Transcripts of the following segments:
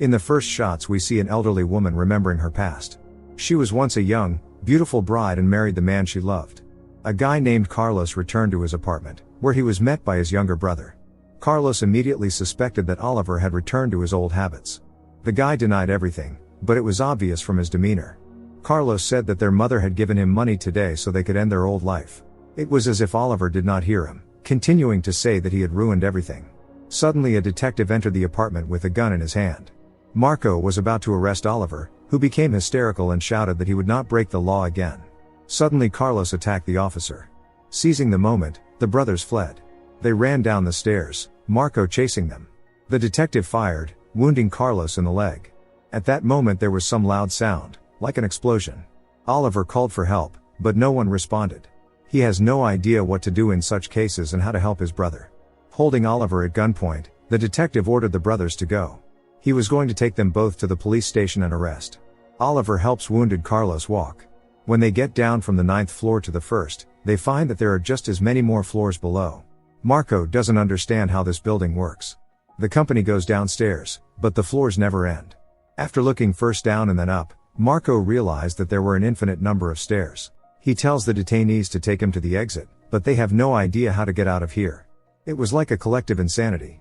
In the first shots we see an elderly woman remembering her past. She was once a young, beautiful bride and married the man she loved. A guy named Carlos returned to his apartment, where he was met by his younger brother. Carlos immediately suspected that Oliver had returned to his old habits. The guy denied everything, but it was obvious from his demeanor. Carlos said that their mother had given him money today so they could end their old life. It was as if Oliver did not hear him, continuing to say that he had ruined everything. Suddenly a detective entered the apartment with a gun in his hand. Marco was about to arrest Oliver, who became hysterical and shouted that he would not break the law again. Suddenly Carlos attacked the officer. Seizing the moment, the brothers fled. They ran down the stairs, Marco chasing them. The detective fired, wounding Carlos in the leg. At that moment there was some loud sound, like an explosion. Oliver called for help, but no one responded. He has no idea what to do in such cases and how to help his brother. Holding Oliver at gunpoint, the detective ordered the brothers to go. He was going to take them both to the police station and arrest. Oliver helps wounded Carlos walk. When they get down from the 9th floor to the 1st, they find that there are just as many more floors below. Marco doesn't understand how this building works. The company goes downstairs, but the floors never end. After looking first down and then up, Marco realized that there were an infinite number of stairs. He tells the detainees to take him to the exit, but they have no idea how to get out of here. It was like a collective insanity.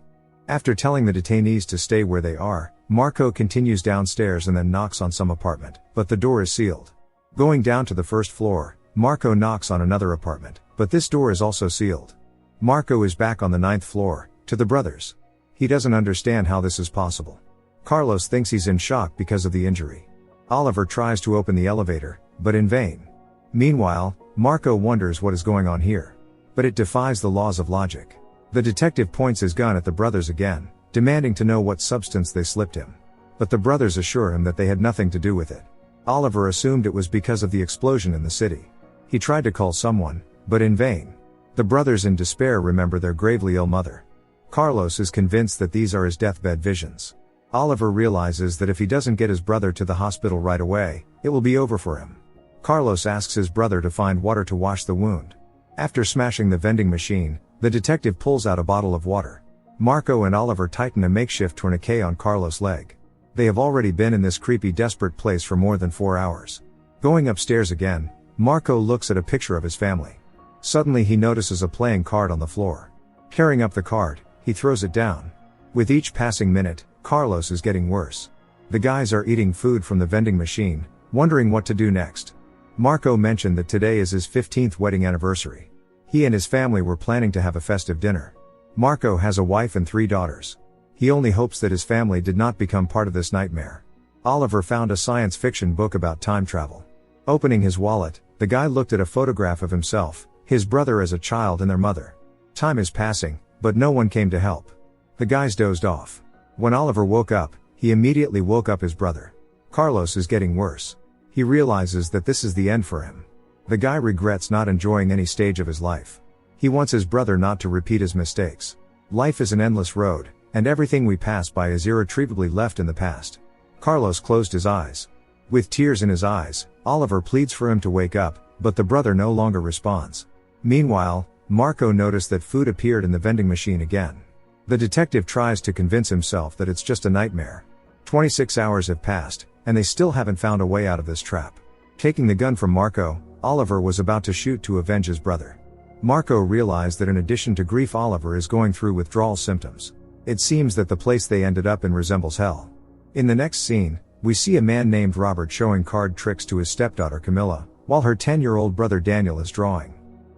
After telling the detainees to stay where they are, Marco continues downstairs and then knocks on some apartment, but the door is sealed. Going down to the 1st floor, Marco knocks on another apartment, but this door is also sealed. Marco is back on the 9th floor, to the brothers. He doesn't understand how this is possible. Carlos thinks he's in shock because of the injury. Oliver tries to open the elevator, but in vain. Meanwhile, Marco wonders what is going on here. But it defies the laws of logic. The detective points his gun at the brothers again, demanding to know what substance they slipped him. But the brothers assure him that they had nothing to do with it. Oliver assumed it was because of the explosion in the city. He tried to call someone, but in vain. The brothers in despair remember their gravely ill mother. Carlos is convinced that these are his deathbed visions. Oliver realizes that if he doesn't get his brother to the hospital right away, it will be over for him. Carlos asks his brother to find water to wash the wound. After smashing the vending machine, the detective pulls out a bottle of water. Marco and Oliver tighten a makeshift tourniquet on Carlos' leg. They have already been in this creepy, desperate place for more than 4 hours. Going upstairs again, Marco looks at a picture of his family. Suddenly he notices a playing card on the floor. Carrying up the card, he throws it down. With each passing minute, Carlos is getting worse. The guys are eating food from the vending machine, wondering what to do next. Marco mentioned that today is his 15th wedding anniversary. He and his family were planning to have a festive dinner. Marco has a wife and 3 daughters. He only hopes that his family did not become part of this nightmare. Oliver found a science fiction book about time travel. Opening his wallet, the guy looked at a photograph of himself, his brother as a child and their mother. Time is passing, but no one came to help. The guys dozed off. When Oliver woke up, he immediately woke up his brother. Carlos is getting worse. He realizes that this is the end for him. The guy regrets not enjoying any stage of his life. He wants his brother not to repeat his mistakes. Life is an endless road, and everything we pass by is irretrievably left in the past. Carlos closed his eyes. With tears in his eyes, Oliver pleads for him to wake up, but the brother no longer responds. Meanwhile, Marco noticed that food appeared in the vending machine again. The detective tries to convince himself that it's just a nightmare. 26 hours have passed, and they still haven't found a way out of this trap. Taking the gun from Marco, Oliver was about to shoot to avenge his brother. Marco realized that in addition to grief, Oliver is going through withdrawal symptoms. It seems that the place they ended up in resembles hell. In the next scene, we see a man named Robert showing card tricks to his stepdaughter Camilla, while her 10-year-old brother Daniel is drawing.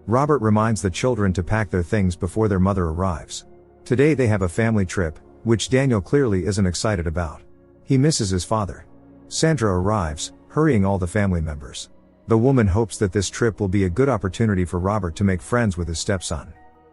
Robert reminds the children to pack their things before their mother arrives. Today they have a family trip, which Daniel clearly isn't excited about. He misses his father. Sandra arrives, hurrying all the family members. The woman hopes that this trip will be a good opportunity for Robert to make friends with his stepson.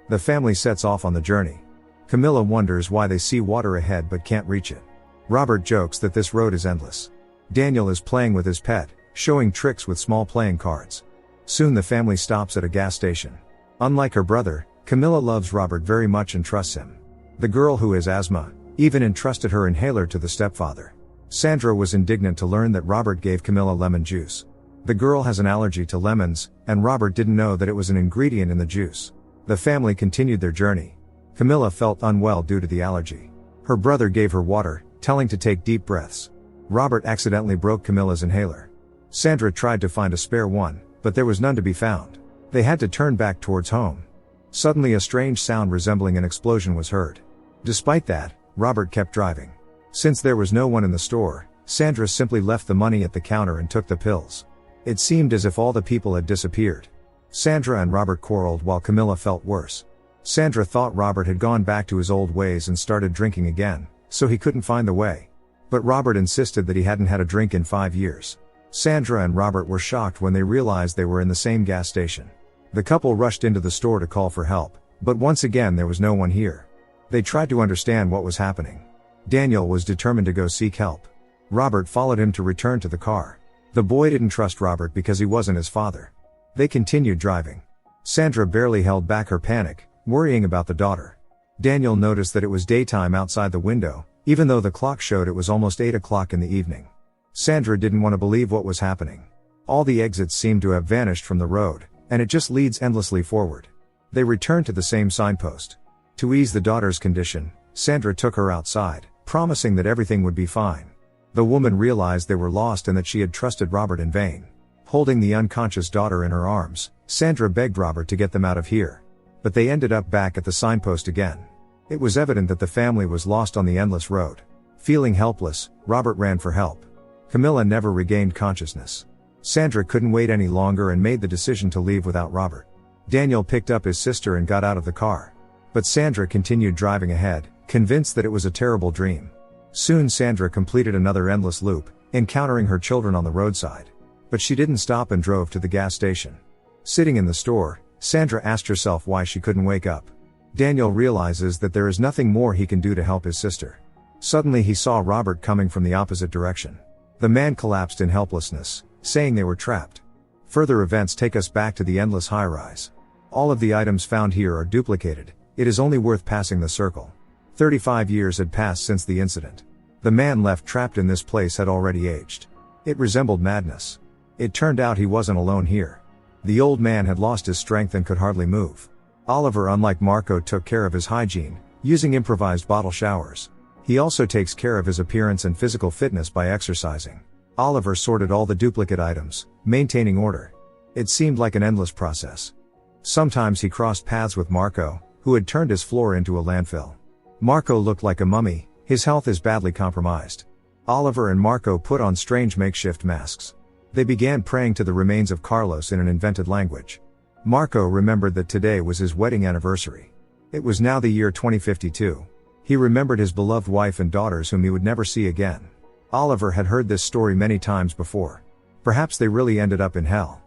The family sets off on the journey. Camilla wonders why they see water ahead but can't reach it. Robert jokes that this road is endless. Daniel is playing with his pet, showing tricks with small playing cards. Soon the family stops at a gas station. Unlike her brother, Camilla loves Robert very much and trusts him. The girl, who has asthma, even entrusted her inhaler to the stepfather. Sandra was indignant to learn that Robert gave Camilla lemon juice. The girl has an allergy to lemons, and Robert didn't know that it was an ingredient in the juice. The family continued their journey. Camilla felt unwell due to the allergy. Her brother gave her water, telling to take deep breaths. Robert accidentally broke Camilla's inhaler. Sandra tried to find a spare one, but there was none to be found. They had to turn back towards home. Suddenly a strange sound resembling an explosion was heard. Despite that, Robert kept driving. Since there was no one in the store, Sandra simply left the money at the counter and took the pills. It seemed as if all the people had disappeared. Sandra and Robert quarreled while Camilla felt worse. Sandra thought Robert had gone back to his old ways and started drinking again, so he couldn't find the way. But Robert insisted that he hadn't had a drink in 5 years. Sandra and Robert were shocked when they realized they were in the same gas station. The couple rushed into the store to call for help, but once again there was no one here. They tried to understand what was happening. Daniel was determined to go seek help. Robert followed him to return to the car. The boy didn't trust Robert because he wasn't his father. They continued driving. Sandra barely held back her panic, worrying about the daughter. Daniel noticed that it was daytime outside the window, even though the clock showed it was almost 8 o'clock in the evening. Sandra didn't want to believe what was happening. All the exits seemed to have vanished from the road, and it just leads endlessly forward. They returned to the same signpost. To ease the daughter's condition, Sandra took her outside, promising that everything would be fine. The woman realized they were lost and that she had trusted Robert in vain. Holding the unconscious daughter in her arms, Sandra begged Robert to get them out of here. But they ended up back at the signpost again. It was evident that the family was lost on the endless road. Feeling helpless, Robert ran for help. Camilla never regained consciousness. Sandra couldn't wait any longer and made the decision to leave without Robert. Daniel picked up his sister and got out of the car. But Sandra continued driving ahead, convinced that it was a terrible dream. Soon Sandra completed another endless loop, encountering her children on the roadside. But she didn't stop and drove to the gas station. Sitting in the store, Sandra asked herself why she couldn't wake up. Daniel realizes that there is nothing more he can do to help his sister. Suddenly he saw Robert coming from the opposite direction. The man collapsed in helplessness, saying they were trapped. Further events take us back to the endless high-rise. All of the items found here are duplicated. It is only worth passing the circle. 35 years had passed since the incident. The man left trapped in this place had already aged. It resembled madness. It turned out he wasn't alone here. The old man had lost his strength and could hardly move. Oliver, unlike Marco, took care of his hygiene, using improvised bottle showers. He also takes care of his appearance and physical fitness by exercising. Oliver sorted all the duplicate items, maintaining order. It seemed like an endless process. Sometimes he crossed paths with Marco, who had turned his floor into a landfill. Marco looked like a mummy, his health is badly compromised. Oliver and Marco put on strange makeshift masks. They began praying to the remains of Carlos in an invented language. Marco remembered that today was his wedding anniversary. It was now the year 2052. He remembered his beloved wife and daughters whom he would never see again. Oliver had heard this story many times before. Perhaps they really ended up in hell.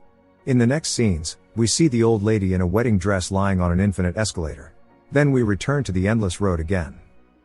In the next scenes, we see the old lady in a wedding dress lying on an infinite escalator. Then we return to the endless road again.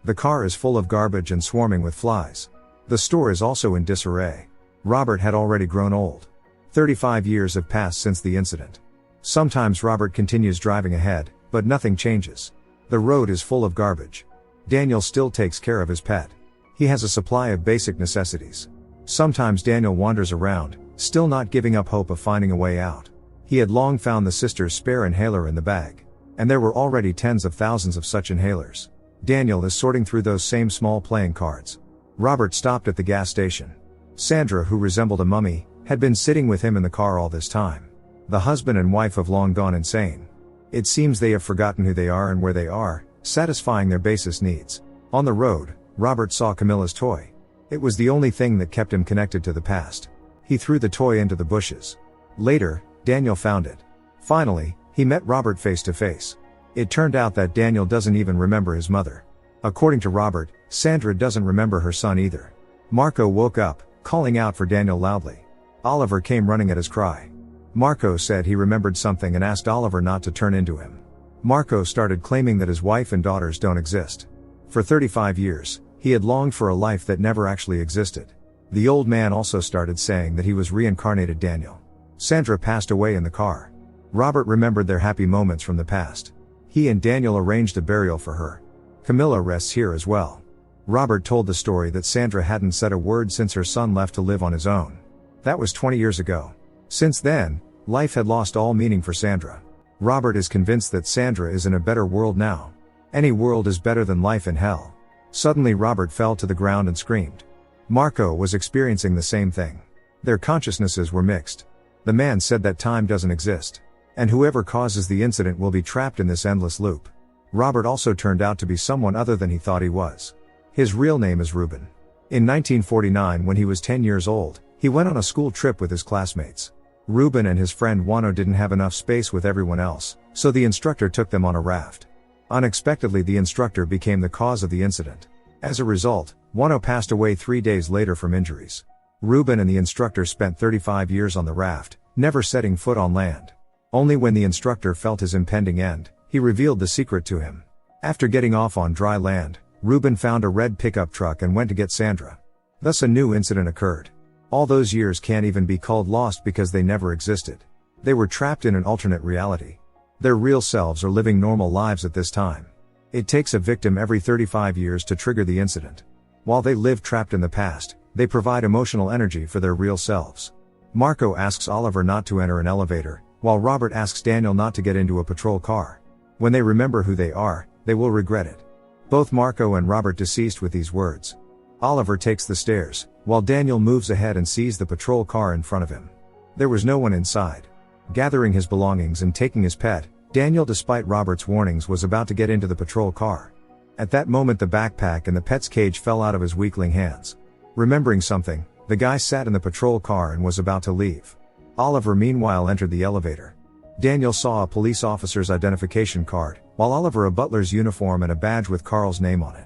The car is full of garbage and swarming with flies. The store is also in disarray. Robert had already grown old. 35 years have passed since the incident. Sometimes Robert continues driving ahead, but nothing changes. The road is full of garbage. Daniel still takes care of his pet. He has a supply of basic necessities. Sometimes Daniel wanders around, still not giving up hope of finding a way out. He had long found the sister's spare inhaler in the bag. And there were already tens of thousands of such inhalers. Daniel is sorting through those same small playing cards. Robert stopped at the gas station. Sandra, who resembled a mummy, had been sitting with him in the car all this time. The husband and wife have long gone insane. It seems they have forgotten who they are and where they are, satisfying their basest needs. On the road, Robert saw Camilla's toy. It was the only thing that kept him connected to the past. He threw the toy into the bushes. Later, Daniel found it. Finally, he met Robert face to face. It turned out that Daniel doesn't even remember his mother. According to Robert, Sandra doesn't remember her son either. Marco woke up, calling out for Daniel loudly. Oliver came running at his cry. Marco said he remembered something and asked Oliver not to turn into him. Marco started claiming that his wife and daughters don't exist. For 35 years, he had longed for a life that never actually existed. The old man also started saying that he was reincarnated Daniel. Sandra passed away in the car. Robert remembered their happy moments from the past. He and Daniel arranged a burial for her. Camilla rests here as well. Robert told the story that Sandra hadn't said a word since her son left to live on his own. That was 20 years ago. Since then, life had lost all meaning for Sandra. Robert is convinced that Sandra is in a better world now. Any world is better than life in hell. Suddenly Robert fell to the ground and screamed. Marco was experiencing the same thing. Their consciousnesses were mixed. The man said that time doesn't exist. And whoever causes the incident will be trapped in this endless loop. Robert also turned out to be someone other than he thought he was. His real name is Ruben. In 1949, when he was 10 years old, he went on a school trip with his classmates. Ruben and his friend Juano didn't have enough space with everyone else, so the instructor took them on a raft. Unexpectedly, the instructor became the cause of the incident. As a result, Juano passed away 3 days later from injuries. Ruben and the instructor spent 35 years on the raft, never setting foot on land. Only when the instructor felt his impending end, he revealed the secret to him. After getting off on dry land, Ruben found a red pickup truck and went to get Sandra. Thus a new incident occurred. All those years can't even be called lost because they never existed. They were trapped in an alternate reality. Their real selves are living normal lives at this time. It takes a victim every 35 years to trigger the incident. While they live trapped in the past, they provide emotional energy for their real selves. Marco asks Oliver not to enter an elevator, while Robert asks Daniel not to get into a patrol car. When they remember who they are, they will regret it. Both Marco and Robert deceased with these words. Oliver takes the stairs, while Daniel moves ahead and sees the patrol car in front of him. There was no one inside. Gathering his belongings and taking his pet, Daniel, despite Robert's warnings, was about to get into the patrol car. At that moment, the backpack and the pet's cage fell out of his weakling hands. Remembering something, the guy sat in the patrol car and was about to leave. Oliver meanwhile entered the elevator. Daniel saw a police officer's identification card, while Oliver a butler's uniform and a badge with Carl's name on it.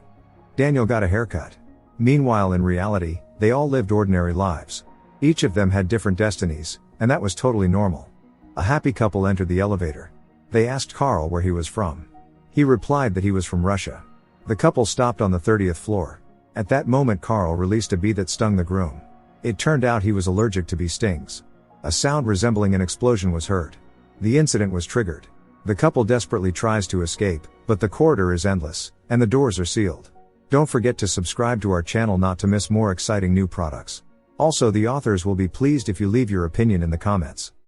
Daniel got a haircut. Meanwhile, in reality, they all lived ordinary lives. Each of them had different destinies, and that was totally normal. A happy couple entered the elevator. They asked Carl where he was from. He replied that he was from Russia. The couple stopped on the 30th floor. At that moment, Carl released a bee that stung the groom. It turned out he was allergic to bee stings. A sound resembling an explosion was heard. The incident was triggered. The couple desperately tries to escape, but the corridor is endless, and the doors are sealed. Don't forget to subscribe to our channel not to miss more exciting new products. Also, the authors will be pleased if you leave your opinion in the comments.